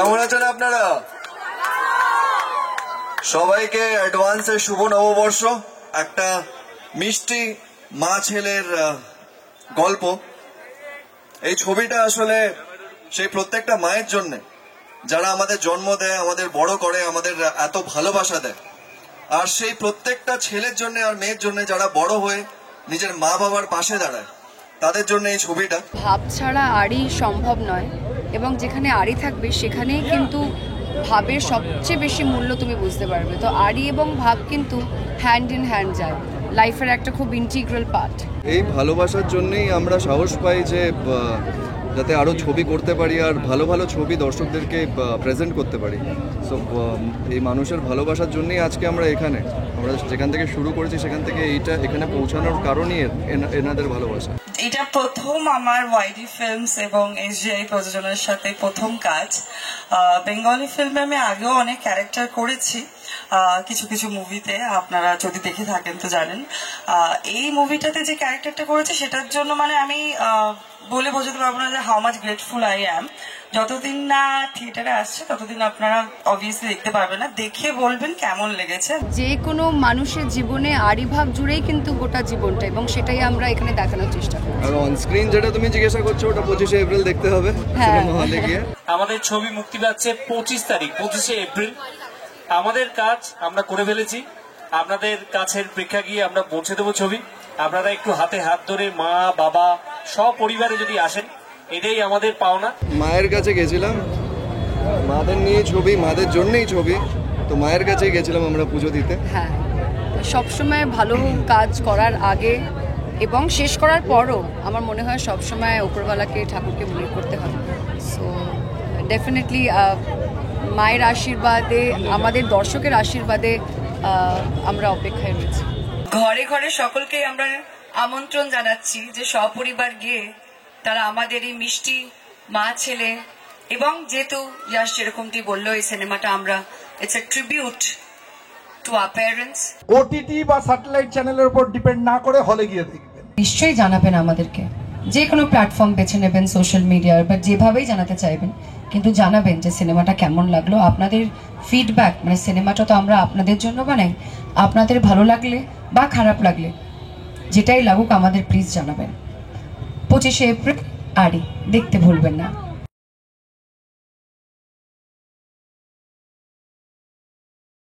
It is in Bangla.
কেমন আছেন আপনারা? সবাইকে অ্যাডভান্সে শুভ নববর্ষ। একটা মিষ্টি মা ছেলের গল্প। এই ছবিটা আসলে সেই প্রত্যেকটা মায়ের জন্য যারা আমাদের জন্ম দেয়, আমাদের বড় করে, আমাদের এত ভালোবাসা দেয়, আর সেই প্রত্যেকটা ছেলের জন্য আর মেয়ের জন্য যারা বড় হয়ে নিজের মা বাবার পাশে দাঁড়ায়, তাদের জন্য এই ছবিটা। ভাব ছাড়া আড়ি সম্ভব নয়, এবং যেখানে আড়ি থাকবে সেখানেই কিন্তু ভাবের সবচেয়ে বেশি মূল্য তুমি বুঝতে পারবে। তো আড়ি এবং ভাব কিন্তু হ্যান্ড ইন হ্যান্ড যায়, লাইফের একটা খুব ইন্টিগ্রাল পার্ট। এই ভালোবাসার জন্যই আমরা সাহস পাই যে যাতে আরও ছবি করতে পারি আর ভালো ভালো ছবি দর্শকদেরকে প্রেজেন্ট করতে পারি। সো এই মানুষের ভালোবাসার জন্যই আজকে আমরা এখানে, আমরা যেখান থেকে শুরু করেছি সেখান থেকে এখানে পৌঁছানোর কারণই এনাদের ভালোবাসা। এটা প্রথম আমার ওয়াইডি ফিল্মস এবং এসজিআই প্রযোজনার সাথে প্রথম কাজ। বেঙ্গলি ফিল্মে আমি আগেও অনেক ক্যারেক্টার করেছি, কিছু কিছু মুভিতে, আপনারা যদি দেখে থাকেন তো জানেন। এই মুভিটাতে যে ক্যারেক্টারটা করেছি সেটার জন্য মানে আমি বলে বোঝাতে পারবো না যে how much grateful I am. যতদিন না থিয়েটারে আসছে ততদিন আপনারা অবভিয়াসলি দেখতে পারবেন না, দেখে বলবেন কেমন লেগেছে। যে কোনো মানুষের জীবনে আড়িভাব জুড়েই কিন্তু গোটা জীবনটা, এবং সেটাই আমরা এখানে দেখানোর চেষ্টা করি। আর অন স্ক্রিন যেটা তুমি জিজ্ঞাসা করছো, ওটা 25শে এপ্রিল দেখতে হবে সিনেমা হলে গিয়ে। আমাদের ছবি মুক্তি পাচ্ছে 25শে এপ্রিল। আমাদের কাজ আমরা করে ফেলেছি, আপনাদের কাছের প্রেক্ষাগৃহে আমরা পৌঁছে দেবো ছবি। আপনারা একটু হাতে হাত ধরে মা বাবা সপরিবারে যদি আসেন, এটাই আমাদের পাওনা। মায়ের কাছে গেছিলাম, মাদের নিয়ে ছবি, মাদের জন্যই ছবি, তো মায়ের কাছেই গেছিলাম আমরা পুজো দিতে। হ্যাঁ, সবসময় ভালো কাজ করার আগে এবং শেষ করার পরও আমার মনে হয় সবসময় উপরওয়ালাকে, ঠাকুরকে মনে করতে হবে। সো ডেফিনেটলি মায়ের আশীর্বাদে, আমাদের দর্শকের আশীর্বাদে আমরা অপেক্ষায় রয়েছি। ঘরে ঘরে সকলকে আমরা আমন্ত্রণ জানাচ্ছি যে সপরিবার গিয়ে তারা আমাদের এই মিষ্টি মা ছেলে, এবং যেহেতু ইয়াশ যেরকমটি বললো, এই সিনেমাটা আমরা it's a tribute to our parents. OTT বা স্যাটেলাইট চ্যানেলের উপর ডিপেন্ড না করে হলে গিয়ে দেখবেন। নিশ্চয়ই জানাবেন আমাদেরকে, যে কোনো প্ল্যাটফর্ম বেছে নেবেন, সোশ্যাল মিডিয়ার বা যেভাবেই জানাতে চাইবেন, কিন্তু জানাবেন যে সিনেমাটা কেমন লাগলো। আপনাদের ফিডব্যাক, মানে সিনেমাটা তো আমরা আপনাদের জন্য বানাই, আপনাদের ভালো লাগলে বা খারাপ লাগলে যেটাই লাগুক আমাদের প্লিজ জানাবেন। 25শে এপ্রিল আড়ি দেখতে ভুলবেন না।